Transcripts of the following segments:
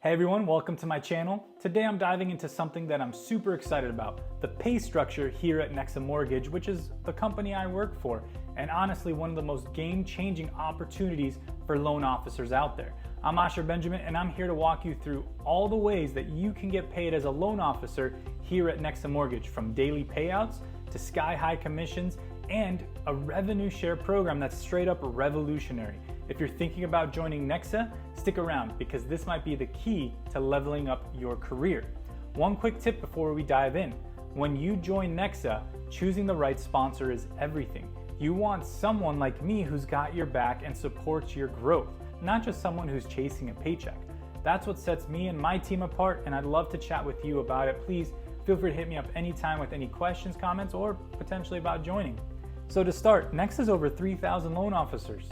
Hey everyone, welcome to my channel. Today I'm diving into something that I'm super excited about, the pay structure here at NEXA Mortgage, which is the company I work for, and honestly one of the most game-changing opportunities for loan officers out there. I'm Ashur Benjamin and I'm here to walk you through all the ways that you can get paid as a loan officer here at NEXA Mortgage, from daily payouts to sky-high commissions and a revenue share program that's straight up revolutionary. If you're thinking about joining NEXA, stick around because this might be the key to leveling up your career. One quick tip before we dive in. When you join NEXA, choosing the right sponsor is everything. You want someone like me who's got your back and supports your growth, not just someone who's chasing a paycheck. That's what sets me and my team apart, and I'd love to chat with you about it. Please feel free to hit me up anytime with any questions, comments, or potentially about joining. So to start, NEXA's over 3,000 loan officers.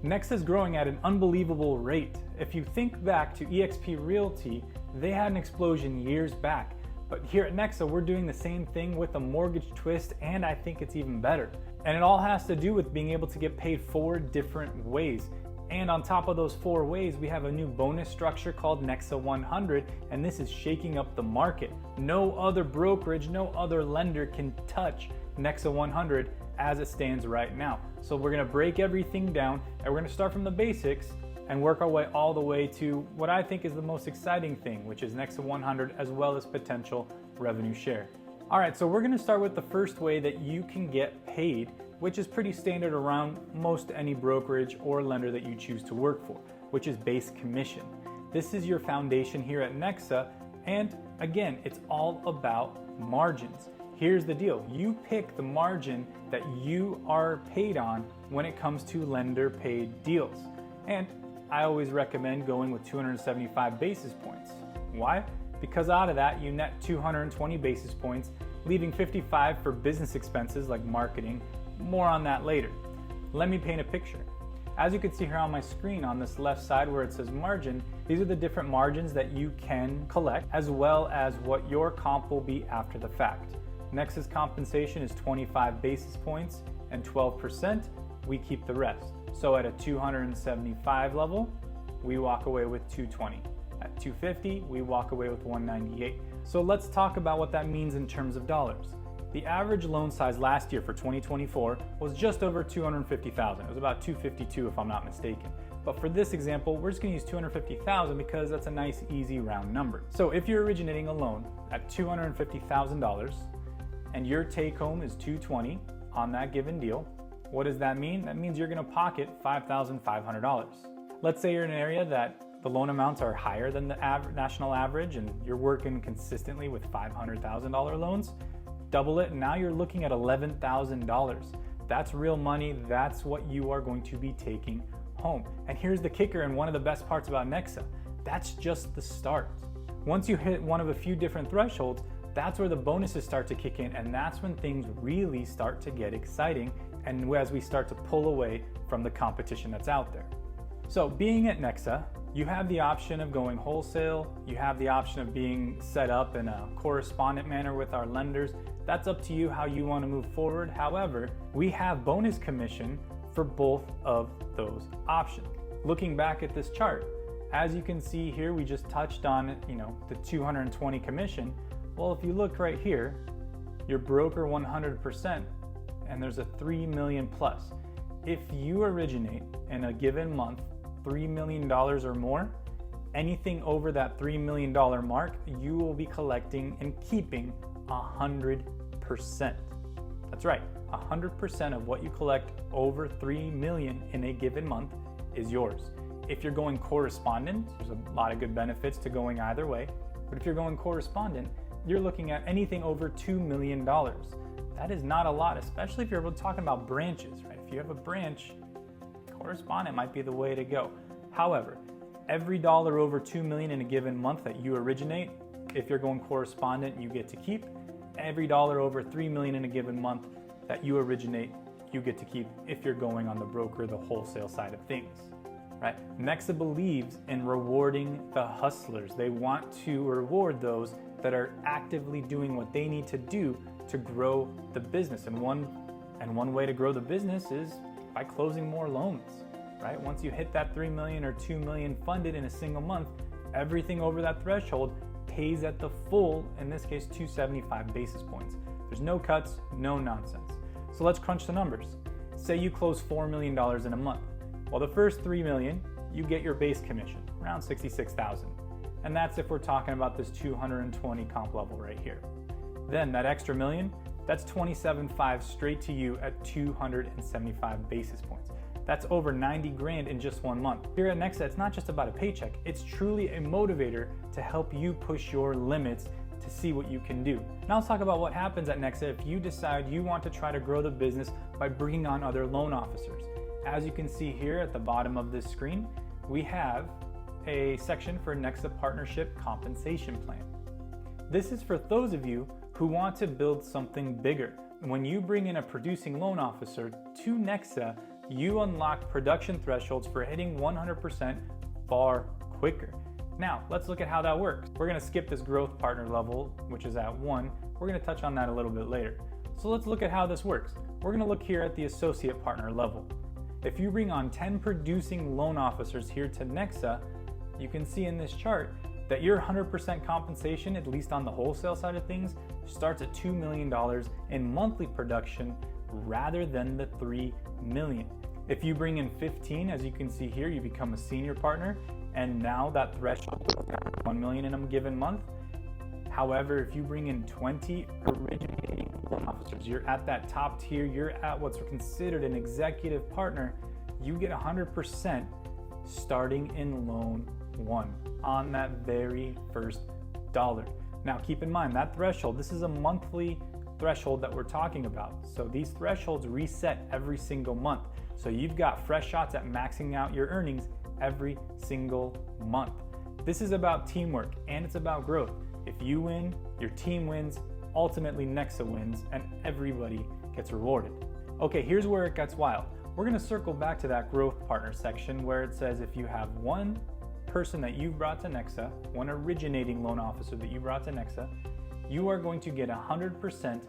NEXA is growing at an unbelievable rate. If you think back to eXp Realty, they had an explosion years back. But here at NEXA, we're doing the same thing with a mortgage twist, and I think it's even better. And it all has to do with being able to get paid 4 different ways. And on top of those 4 ways, we have a new bonus structure called NEXA100, and this is shaking up the market. No other brokerage, no other lender can touch NEXA100 as it stands right now. So we're gonna break everything down and we're gonna start from the basics and work our way all the way to what I think is the most exciting thing, which is NEXA100 as well as potential revenue share. All right, so we're gonna start with the first way that you can get paid, which is pretty standard around most any brokerage or lender that you choose to work for, which is base commission. This is your foundation here at NEXA, and again, it's all about margins. Here's the deal, you pick the margin that you are paid on when it comes to lender paid deals. And I always recommend going with 275 basis points. Why? Because out of that, you net 220 basis points, leaving 55 for business expenses like marketing. More on that later. Let me paint a picture. As you can see here on my screen on this left side where it says margin, these are the different margins that you can collect, as well as what your comp will be after the fact. NEXA's compensation is 25 basis points and 12%, we keep the rest. So at a 275 level, we walk away with 220. At 250, we walk away with 198. So let's talk about what that means in terms of dollars. The average loan size last year for 2024 was just over 250,000. It was about 252 if I'm not mistaken. But for this example, we're just gonna use 250,000 because that's a nice, easy round number. So if you're originating a loan at $250,000, and your take home is $220 on that given deal, what does that mean? That means you're gonna pocket $5,500. Let's say you're in an area that the loan amounts are higher than the national average and you're working consistently with $500,000 loans, double it, and now you're looking at $11,000. That's real money, that's what you are going to be taking home. And here's the kicker and one of the best parts about NEXA, that's just the start. Once you hit one of a few different thresholds, that's where the bonuses start to kick in, and that's when things really start to get exciting and as we start to pull away from the competition that's out there. So being at NEXA, you have the option of going wholesale, you have the option of being set up in a correspondent manner with our lenders. That's up to you how you want to move forward. However, we have bonus commission for both of those options. Looking back at this chart, as you can see here, we just touched on, the 220 commission. Well, if you look right here, your broker 100%, and there's a 3 million plus. If you originate in a given month $3 million or more, anything over that $3 million mark, you will be collecting and keeping 100%. That's right, 100% of what you collect over 3 million in a given month is yours. If you're going correspondent, there's a lot of good benefits to going either way, but if you're going correspondent, you're looking at anything over $2 million. That is not a lot, especially if you're talking about branches, right? If you have a branch, correspondent might be the way to go. However, every dollar over 2 million in a given month that you originate, if you're going correspondent, you get to keep. Every dollar over 3 million in a given month that you originate, you get to keep if you're going on the broker, the wholesale side of things, right? NEXA believes in rewarding the hustlers. They want to reward those that are actively doing what they need to do to grow the business. And one way to grow the business is by closing more loans, right? Once you hit that 3 million or 2 million funded in a single month, Everything over that threshold pays at the full, in this case, 275 basis points. There's no cuts, no nonsense. So let's crunch the numbers. Say you close $4 million in a month. Well, the first $3 million, you get your base commission, around $66,000. And that's if we're talking about this 220 comp level right here. Then that extra million, that's 27.5 straight to you at 275 basis points. That's over 90 grand in just 1 month. Here at NEXA, it's not just about a paycheck, it's truly a motivator to help you push your limits to see what you can do. Now let's talk about what happens at NEXA if you decide you want to try to grow the business by bringing on other loan officers. As you can see here at the bottom of this screen, we have a section for NEXA Partnership Compensation Plan. This is for those of you who want to build something bigger. When you bring in a producing loan officer to NEXA, you unlock production thresholds for hitting 100% far quicker. Now, let's look at how that works. We're gonna skip this growth partner level, which is at 1. We're gonna touch on that a little bit later. So let's look at how this works. We're gonna look here at the associate partner level. If you bring on 10 producing loan officers here to NEXA, you can see in this chart that your 100% compensation, at least on the wholesale side of things, starts at $2 million in monthly production rather than the $3 million. If you bring in 15, as you can see here, you become a senior partner, and now that threshold is $1 million in a given month. However, if you bring in 20 originating loan officers, you're at that top tier, you're at what's considered an executive partner, you get 100% starting in loan 1 on that very first dollar. Now keep in mind that threshold, this is a monthly threshold that we're talking about. So these thresholds reset every single month. So you've got fresh shots at maxing out your earnings every single month. This is about teamwork and it's about growth. If you win, your team wins, ultimately NEXA wins, and everybody gets rewarded. Okay, here's where it gets wild. We're gonna circle back to that growth partner section where it says if you have one person that you've brought to NEXA, one originating loan officer that you brought to NEXA, you are going to get 100%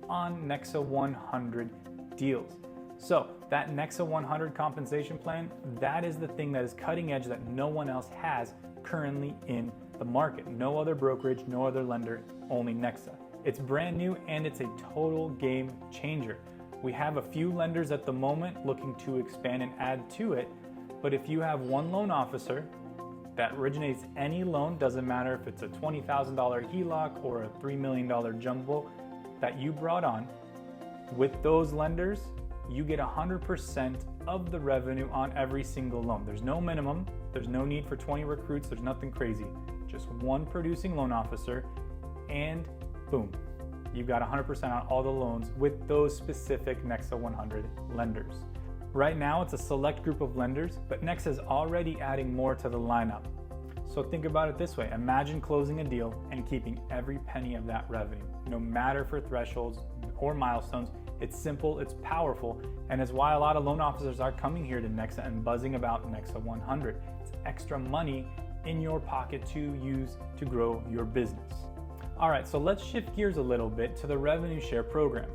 on NEXA 100 deals. So that NEXA 100 compensation plan, that is the thing that is cutting edge that no one else has currently in the market. No other brokerage, no other lender, only NEXA. It's brand new and it's a total game changer. We have a few lenders at the moment looking to expand and add to it, but if you have one loan officer that originates any loan, doesn't matter if it's a $20,000 HELOC or a $3 million jumbo that you brought on, with those lenders, you get 100% of the revenue on every single loan. There's no minimum, there's no need for 20 recruits, there's nothing crazy. Just one producing loan officer and boom, you've got 100% on all the loans with those specific NEXA 100 lenders. Right now, it's a select group of lenders, but NEXA is already adding more to the lineup. So think about it this way. Imagine closing a deal and keeping every penny of that revenue, no matter for thresholds or milestones. It's simple, it's powerful, and it's why a lot of loan officers are coming here to NEXA and buzzing about NEXA 100. It's extra money in your pocket to use to grow your business. All right, so let's shift gears a little bit to the revenue share program.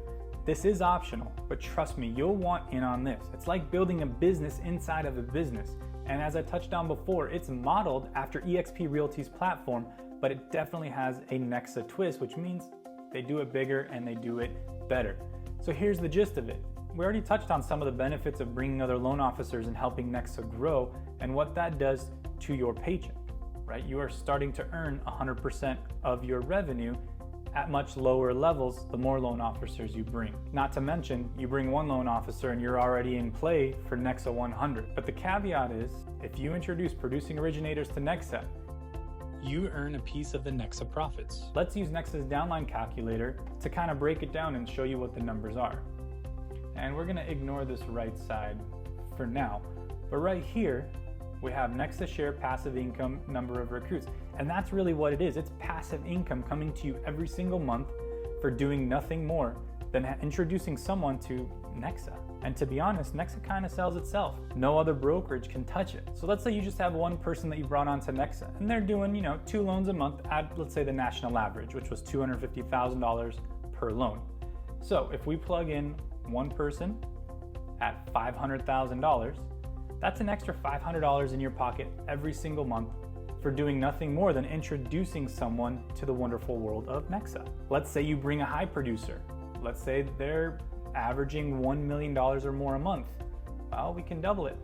This is optional, but trust me, you'll want in on this. It's like building a business inside of a business. And as I touched on before, it's modeled after eXp Realty's platform, but it definitely has a NEXA twist, which means they do it bigger and they do it better. So here's the gist of it. We already touched on some of the benefits of bringing other loan officers and helping NEXA grow and what that does to your paycheck, right? You are starting to earn 100% of your revenue at much lower levels the more loan officers you bring. Not to mention, you bring one loan officer and you're already in play for NEXA 100. But the caveat is, if you introduce producing originators to NEXA, you earn a piece of the NEXA profits. Let's use NEXA's downline calculator to kind of break it down and show you what the numbers are. And we're gonna ignore this right side for now. But right here, we have NEXA share passive income number of recruits. And that's really what it is. It's passive income coming to you every single month for doing nothing more than introducing someone to NEXA. And to be honest, NEXA kind of sells itself. No other brokerage can touch it. So let's say you just have one person that you brought on to NEXA and they're doing, 2 loans a month at, let's say, the national average, which was $250,000 per loan. So if we plug in one person at $500,000, that's an extra $500 in your pocket every single month for doing nothing more than introducing someone to the wonderful world of NEXA. Let's say you bring a high producer. Let's say they're averaging $1 million or more a month. Well, we can double it.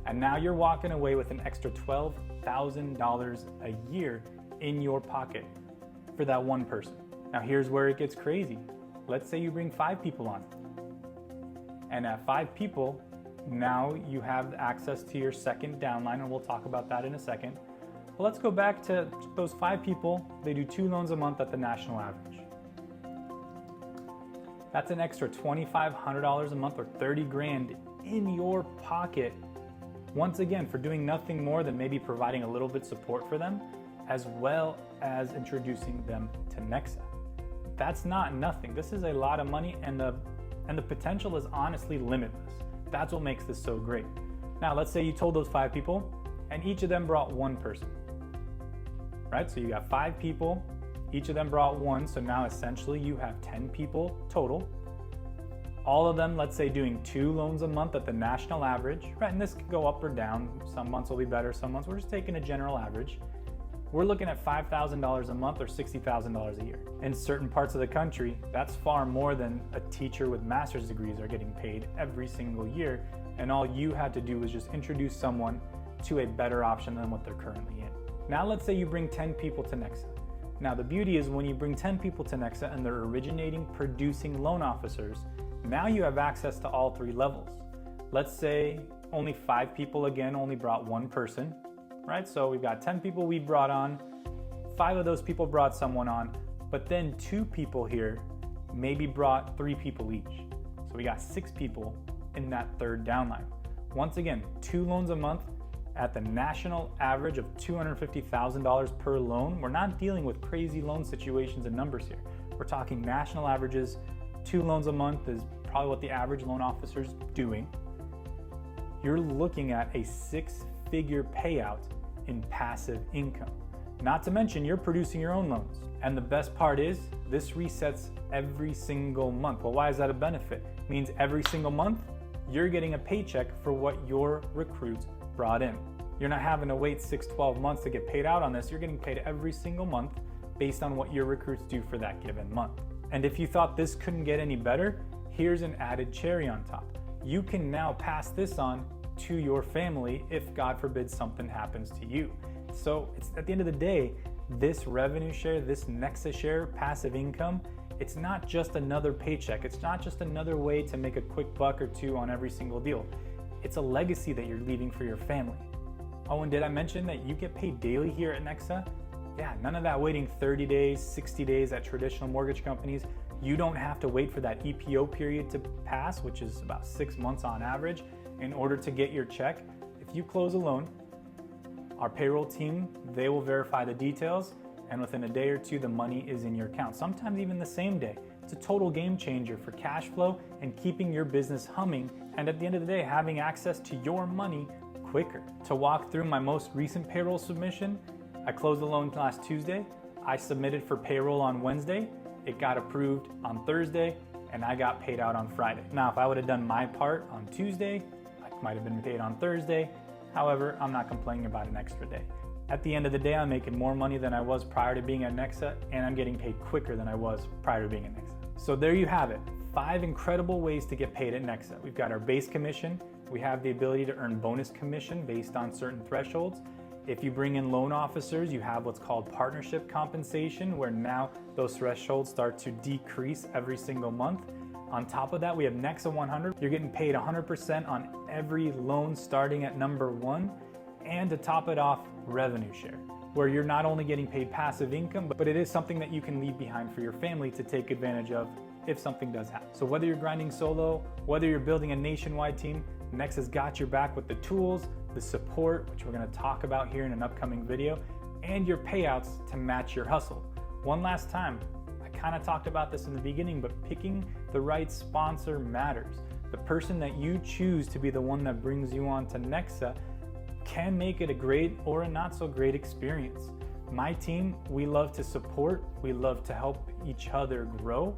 And now you're walking away with an extra $12,000 a year in your pocket for that one person. Now here's where it gets crazy. Let's say you bring 5 people on. And at 5 people, now you have access to your second downline, and we'll talk about that in a second. But let's go back to those 5 people. They do 2 loans a month at the national average. That's an extra $2,500 a month or 30 grand in your pocket. Once again, for doing nothing more than maybe providing a little bit support for them, as well as introducing them to NEXA. That's not nothing. This is a lot of money, and the potential is honestly limitless. That's what makes this so great. Now, let's say you told those 5 people, and each of them brought 1 person, right? So you got 5 people, each of them brought 1, so now essentially you have 10 people total. All of them, let's say, doing 2 loans a month at the national average, right? And this could go up or down. Some months will be better, some months we're just taking a general average. We're looking at $5,000 a month or $60,000 a year. In certain parts of the country, that's far more than a teacher with master's degrees are getting paid every single year. And all you had to do was just introduce someone to a better option than what they're currently in. Now let's say you bring 10 people to NEXA. Now the beauty is when you bring 10 people to NEXA and they're originating, producing loan officers, now you have access to all 3 levels. Let's say only 5 people again only brought 1 person. Right? So we've got 10 people we brought on, 5 of those people brought someone on, but then 2 people here maybe brought 3 people each. So we got 6 people in that third downline. Once again, 2 loans a month at the national average of $250,000 per loan. We're not dealing with crazy loan situations and numbers here. We're talking national averages. 2 loans a month is probably what the average loan officer's doing. You're looking at a 6-figure payout in passive income. Not to mention you're producing your own loans. And the best part is this resets every single month. Well, why is that a benefit? It means every single month you're getting a paycheck for what your recruits brought in. You're not having to wait 6-12 months to get paid out on this. You're getting paid every single month based on what your recruits do for that given month. And if you thought this couldn't get any better, here's an added cherry on top. You can now pass this on to your family if, God forbid, something happens to you. So it's at the end of the day, this revenue share, this NEXA share passive income, it's not just another paycheck. It's not just another way to make a quick buck or 2 on every single deal. It's a legacy that you're leaving for your family. Oh, and did I mention that you get paid daily here at NEXA? Yeah, none of that waiting 30 days, 60 days at traditional mortgage companies. You don't have to wait for that EPO period to pass, which is about 6 months on average, in order to get your check. If you close a loan, our payroll team, they will verify the details, and within a day or 2, the money is in your account, sometimes even the same day. It's a total game changer for cash flow and keeping your business humming, and at the end of the day, having access to your money quicker. To walk through my most recent payroll submission, I closed the loan last Tuesday. I submitted for payroll on Wednesday. It got approved on Thursday, and I got paid out on Friday. Now, if I would have done my part on Tuesday, I might have been paid on Thursday. However, I'm not complaining about an extra day. At the end of the day, I'm making more money than I was prior to being at NEXA, and I'm getting paid quicker than I was prior to being at NEXA. So there you have it, 5 incredible ways to get paid at NEXA. We've got our base commission. We have the ability to earn bonus commission based on certain thresholds. If you bring in loan officers, you have what's called partnership compensation, where now those thresholds start to decrease every single month. On top of that, we have NEXA 100. You're getting paid 100% on every loan starting at number 1. And to top it off, revenue share, where you're not only getting paid passive income, but it is something that you can leave behind for your family to take advantage of if something does happen. So whether you're grinding solo, whether you're building a nationwide team, NEXA's got your back with the tools, the support, which we're going to talk about here in an upcoming video, and your payouts to match your hustle. One last time, I kind of talked about this in the beginning, but picking the right sponsor matters. The person that you choose to be the one that brings you on to NEXA can make it a great or a not so great experience. My team, we love to support, we love to help each other grow,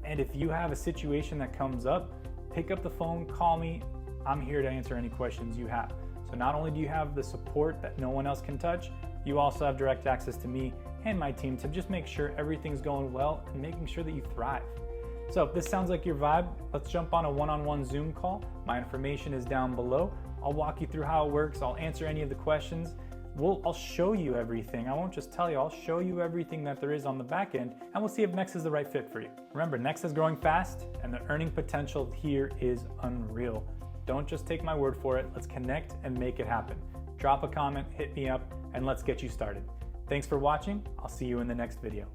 and if you have a situation that comes up, pick up the phone, call me. I'm here to answer any questions you have. So not only do you have the support that no one else can touch, You also have direct access to me and my team to just make sure everything's going well and making sure that you thrive. So if this sounds like your vibe, let's jump on a one-on-one Zoom call. My information is down below. I'll walk you through how it works. I'll answer any of the questions. I'll show you everything. I won't just tell you, I'll show you everything that there is on the back end, and we'll see if NEXA is the right fit for you. Remember, NEXA is growing fast, and the earning potential here is unreal. Don't just take my word for it. Let's connect and make it happen. Drop a comment, hit me up, and let's get you started. Thanks for watching. I'll see you in the next video.